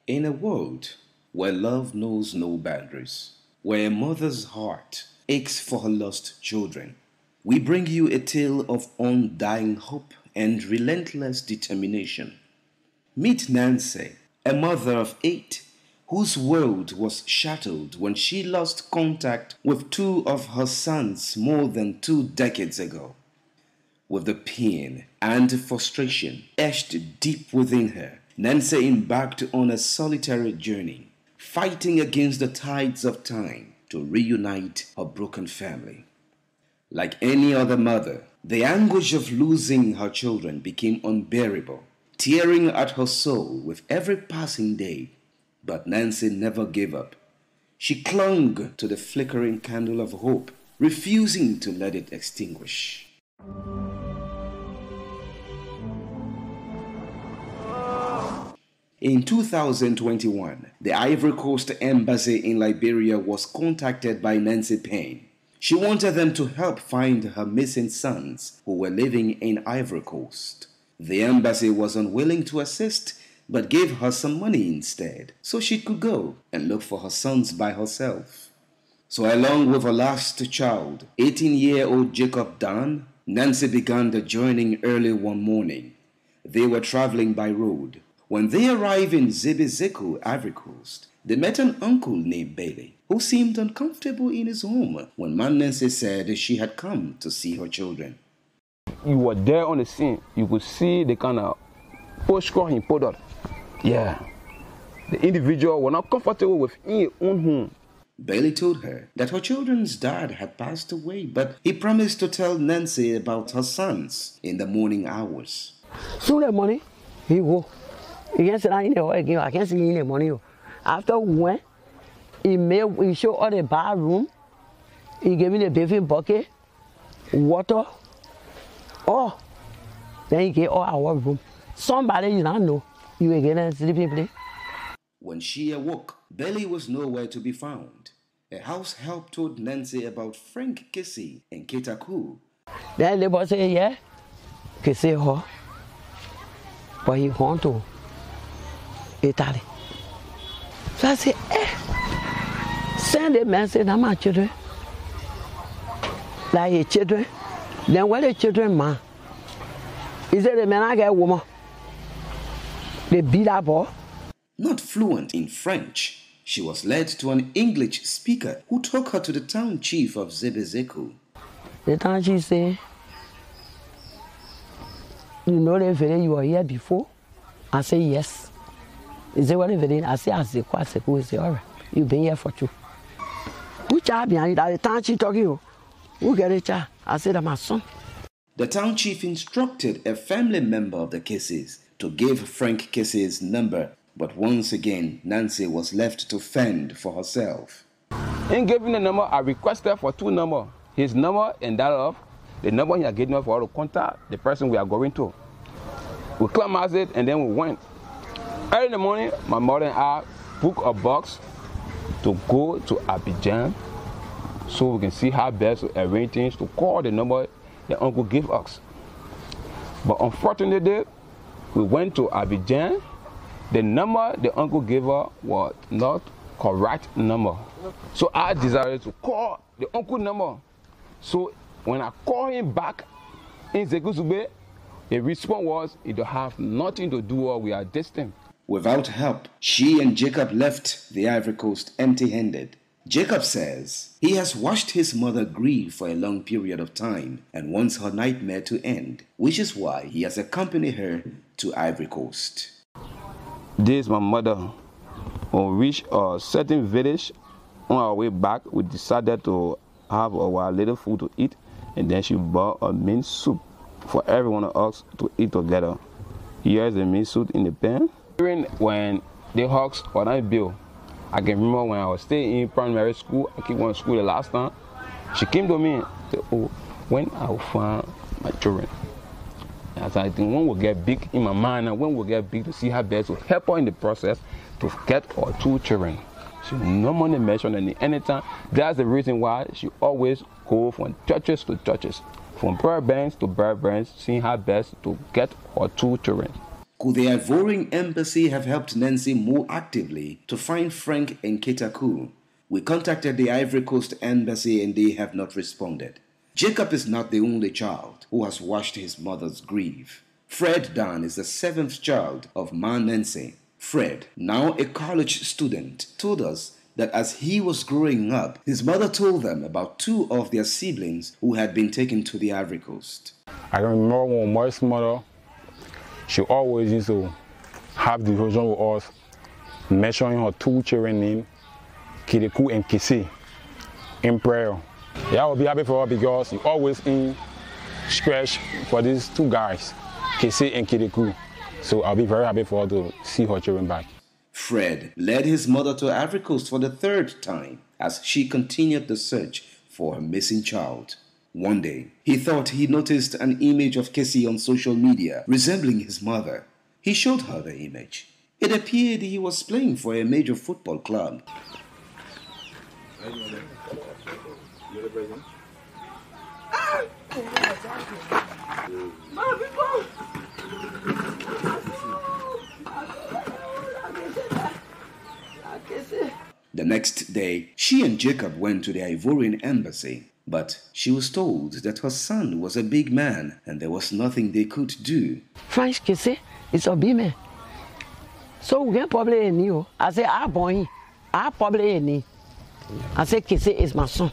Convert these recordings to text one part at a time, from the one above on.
In a world where love knows no boundaries, where a mother's heart aches for her lost children, we bring you a tale of undying hope and relentless determination. Meet Nancy, a mother of eight whose world was shattered when she lost contact with two of her sons more than 2 decades ago. With the pain and frustration etched deep within her, Nancy embarked on a solitary journey, fighting against the tides of time to reunite her broken family. Like any other mother, the anguish of losing her children became unbearable, tearing at her soul with every passing day. But Nancy never gave up. She clung to the flickering candle of hope, refusing to let it extinguish. In 2021, the Ivory Coast Embassy in Liberia was contacted by Nancy Payne. She wanted them to help find her missing sons who were living in Ivory Coast. The embassy was unwilling to assist but gave her some money instead so she could go and look for her sons by herself. So along with her last child, 18-year-old Jacob Dan, Nancy began the journey early one morning. They were traveling by road. When they arrived in Zebezeko, Ivory Coast, they met an uncle named Bailey, who seemed uncomfortable in his home when Nancy said she had come to see her children. You were there on the scene. You could see the kind of push-core he put up. Yeah. The individual was not comfortable with his own home. Bailey told her that her children's dad had passed away, but he promised to tell Nancy about her sons in the morning hours. So the money, he go. He can't sit down in the hall again. I can't see in the money. After when he showed all the bar room, he gave me the bathing bucket, water, all. Then he gave all our room. Somebody you don't know, you will get a sleeping place. When she awoke, Bailey was nowhere to be found. A house help told Nancy about Frank Kessie in Ketaku. Then the boy said, yeah, Kessie her. But he gone to Italy. So I said, send a message to my children. Like his children. Then what the children man? He said, the man I get a woman. They beat that boy. Not fluent in French, she was led to an English speaker who took her to the town chief of Zebezeko. The town chief said, you know the village you were here before? I said, yes. He said, what the village? I said, I said, he said, all right, you've been here for 2. Who child behind you? That the town chief talking you? Who get a child? I said, that's my son. The town chief instructed a family member of the Kessies to give Frank Kessie's number, but once again, Nancy was left to fend for herself. In giving the number, I requested for 2 numbers. His number and that of the number he had given us for us to contact the person we are going to. We climaxed it and then we went. Early in the morning, my mother and I booked a box to go to Abidjan so we can see how best to arrange things to call the number the uncle gave us. But unfortunately, we went to Abidjan. The number the uncle gave her was not correct number. So I decided to call the uncle number. So when I called him back in Zekuzube, the response was, it don't have nothing to do with we are distant. Without help, she and Jacob left the Ivory Coast empty-handed. Jacob says he has watched his mother grieve for a long period of time and wants her nightmare to end, which is why he has accompanied her to Ivory Coast. This is my mother. When we reached a certain village, on our way back, we decided to have our little food to eat, and then she bought a mint soup for every one of us to eat together. Here's the mint soup in the pan. When the Hawks were not built, I can remember when I was still in primary school, I came to school the last time, she came to me and said, oh, when I will find my children. As I think when we get big in my mind, and when we get big to see her best to help her in the process to get our 2 children. She no money mentioned anytime. That's the reason why she always go from churches to churches, from prayer banks to prayer banks, seeing her best to get her 2 children. Could the Ivorian embassy have helped Nancy more actively to find Frank and Ketaku? We contacted the Ivory Coast embassy and they have not responded. Jacob is not the only child who has watched his mother's grief. Fred Dan is the 7th child of Ma Nancy. Fred, now a college student, told us that as he was growing up, his mother told them about 2 of their siblings who had been taken to the Ivory Coast. I remember when my mother, she always used to have devotion with us, mentioning her 2 children names, Kirikou and Kessie, in prayer. Yeah, I will be happy for her because she always in stretch for these 2 guys, Kessie and Kirikou. So I'll be very happy for her to see her children back. Fred led his mother to Ivory Coast for the 3rd time as she continued the search for her missing child. One day, he thought he noticed an image of Kessie on social media resembling his mother. He showed her the image. It appeared he was playing for a major football club. The next day, she and Jacob went to the Ivorian embassy, but she was told that her son was a big man and there was nothing they could do. Frank Kessie is a big man. So we can probably knew. I said, boy, I probably knew. I said, Kessie is my son.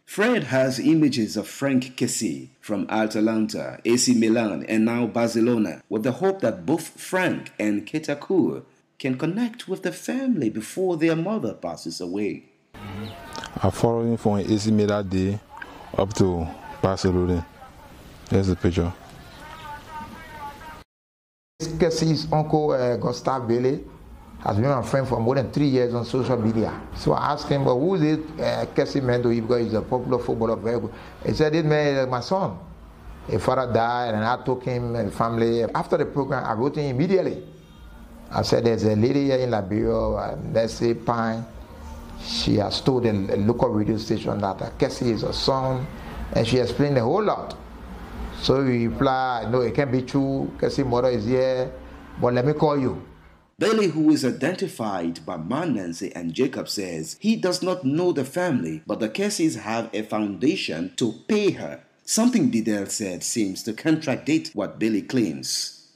Fred has images of Frank Kessie from Atalanta, AC Milan, and now Barcelona, with the hope that both Frank and Ketaku can connect with the family before their mother passes away. I followed him from AC Milan day up to Barcelona. There's the picture. Kessie's uncle, Gustav Bailey, has been my friend for more than 3 years on social media. So I asked him, but who is it Kessie meant to him because he's a popular footballer, very good. He said, this man is my son. His father died and I took him and family. After the program, I wrote him immediately. I said, there's a lady here in Liberia, Nancy Pine. She has told a local radio station that Kessie is her son, and she explained a whole lot. So he replied, no, it can't be true. Kessie's mother is here, but let me call you. Bailey, who is identified by Ma Nancy and Jacob, says he does not know the family, but the Kessies have a foundation to pay her. Something Bidel said seems to contradict what Bailey claims.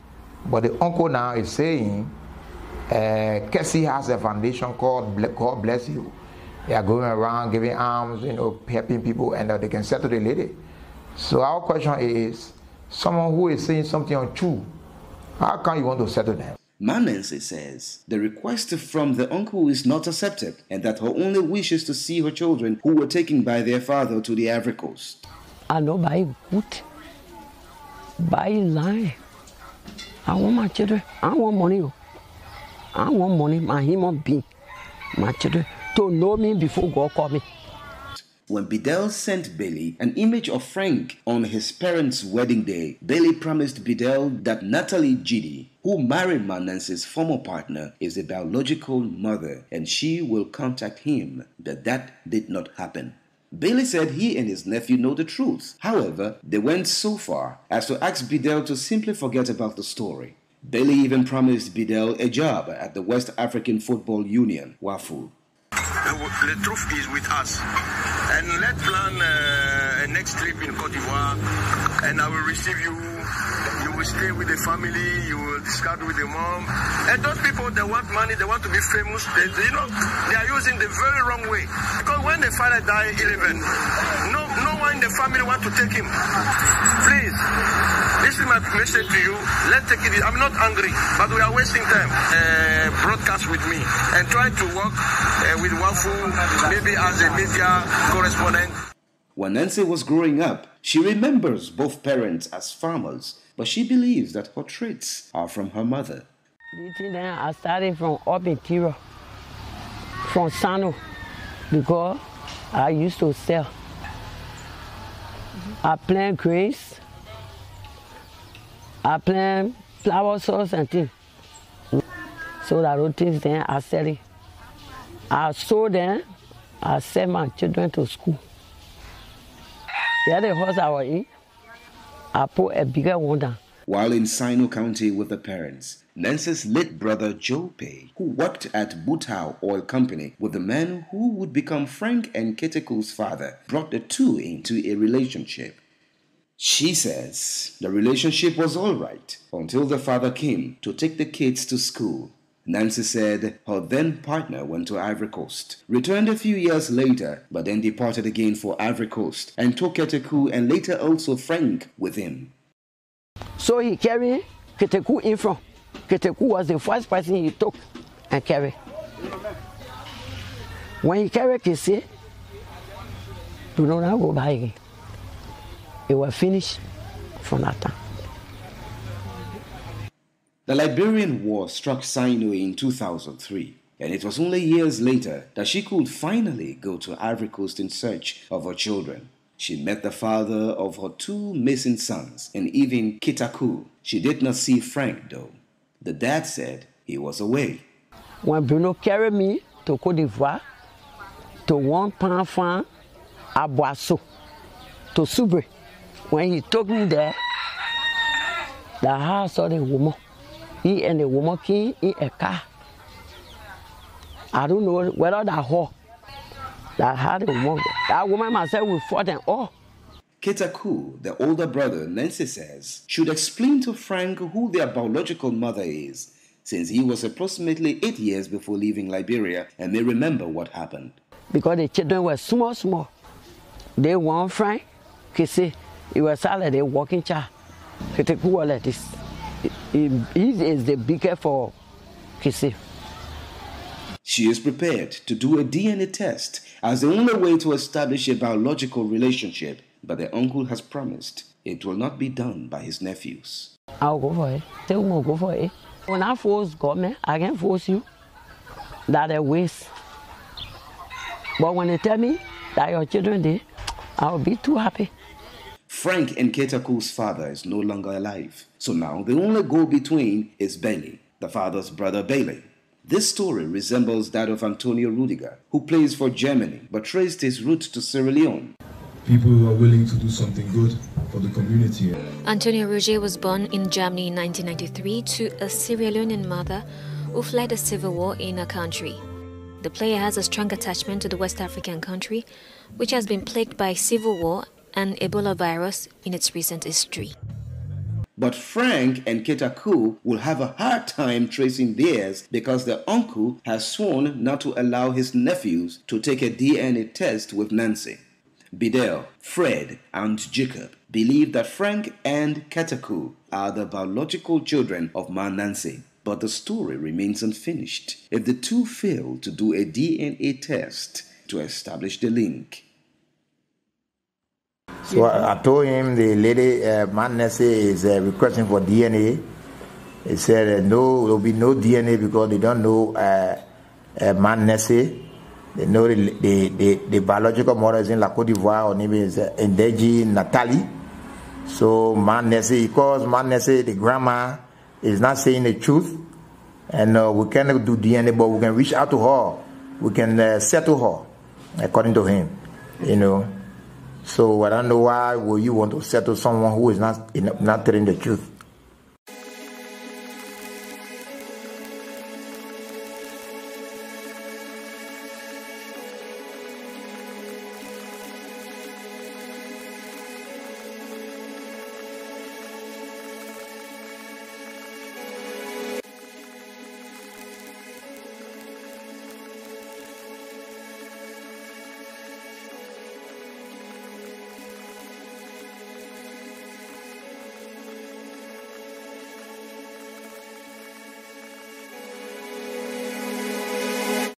But the uncle now is saying, Kessie has a foundation called God Bless You. They are going around giving alms, helping people, and they can settle the lady. So our question is, someone who is saying something untrue, how come you want to settle them? Ma Nancy says the request from the uncle is not accepted and that her only wish is to see her children who were taken by their father to the Ivory Coast. I know by good, by lie. I want my children. I want money. I want money, my human being, my children, to know me before God call me. When Bidel sent Bailey an image of Frank on his parents' wedding day, Bailey promised Bidel that Natalie Gidi, who married Ma Nancy's former partner, is a biological mother and she will contact him, but that did not happen. Bailey said he and his nephew know the truth. However, they went so far as to ask Bidel to simply forget about the story. Bailey even promised Bidel a job at the West African Football Union, WAFU. The truth is with us. And let's plan a next trip in Cote d'Ivoire, and I will receive you. You will stay with the family, you will discuss with the mom. And those people, they want money, they want to be famous. They are using the very wrong way. Because when the father died 11, no one in the family want to take him. Please, this is my message to you. Let's take it. I'm not angry, but we are wasting time. Broadcast with me and try to work with Wafu, maybe as a media correspondent. When Nancy was growing up, she remembers both parents as farmers, but she believes that her traits are from her mother. I started from up in Tiro, from Sano, because I used to sell. I plant grains, I plant flower sauce and things. So that those things then I sell it. I sold them, I sent my children to school. The other house I was in, I put a bigger one down. while in Sino County with the parents. Nancy's late brother Joe Pay, who worked at Butau Oil Company with the man who would become Frank and Keteku's father, brought the two into a relationship. She says the relationship was all right until the father came to take the kids to school. Nancy said her then partner went to Ivory Coast, returned a few years later, but then departed again for Ivory Coast and took Keteku and later also Frank with him. So he carried Keteku in front. Keteku was the first person he took and carried. When he carried Kessie, do not now go back again. It was finished from that time. The Liberian War struck Sino in 2003, and it was only years later that she could finally go to Ivory Coast in search of her children. She met the father of her two missing sons and even Keteku. She did not see Frank though. The dad said he was away. When Bruno carried me to Côte d'Ivoire, to one pound farm at Boisseau, to Subre, when he took me there, the house of the woman, he and the woman came in a car. I don't know whether that whore that had a woman. That woman myself will fought and all. Keteku, the older brother, Nancy says, should explain to Frank who their biological mother is, since he was approximately 8 years before leaving Liberia and may remember what happened. Because the children were small. They want Frank, Kessie, it was like a walking child. Keteku was like this. He is the bigger for Kessie. She is prepared to do a DNA test as the only way to establish a biological relationship, but the uncle has promised it will not be done by his nephews. I'll go for it. Tell me, go for it. When I force government, I can force you. That a waste. But when they tell me that your children did, I'll be too happy. Frank and Keteku's father is no longer alive, so now the only go-between is Bailey, the father's brother Bailey. This story resembles that of Antonio Rudiger, who plays for Germany but traced his roots to Sierra Leone. People who are willing to do something good for the community. Antonio Rudiger was born in Germany in 1993 to a Sierra Leonean mother who fled a civil war in her country. The player has a strong attachment to the West African country, which has been plagued by civil war and Ebola virus in its recent history. But Frank and Keteku will have a hard time tracing theirs because their uncle has sworn not to allow his nephews to take a DNA test with Nancy. Bidel, Fred, and Jacob believe that Frank and Keteku are the biological children of Ma Nancy, but the story remains unfinished if the two fail to do a DNA test to establish the link. So I told him the lady, Ma Nancy, is requesting for DNA. He said no, there will be no DNA because they don't know Ma Nancy. They know the biological mother is in La Côte d'Ivoire, her name is Ndeji Nathalie. So Ma Nancy, because Ma Nancy, the grandma, is not saying the truth, and we cannot do DNA, but we can reach out to her. We can settle her, according to him, you know. So I don't know why will you want to settle someone who is not telling the truth.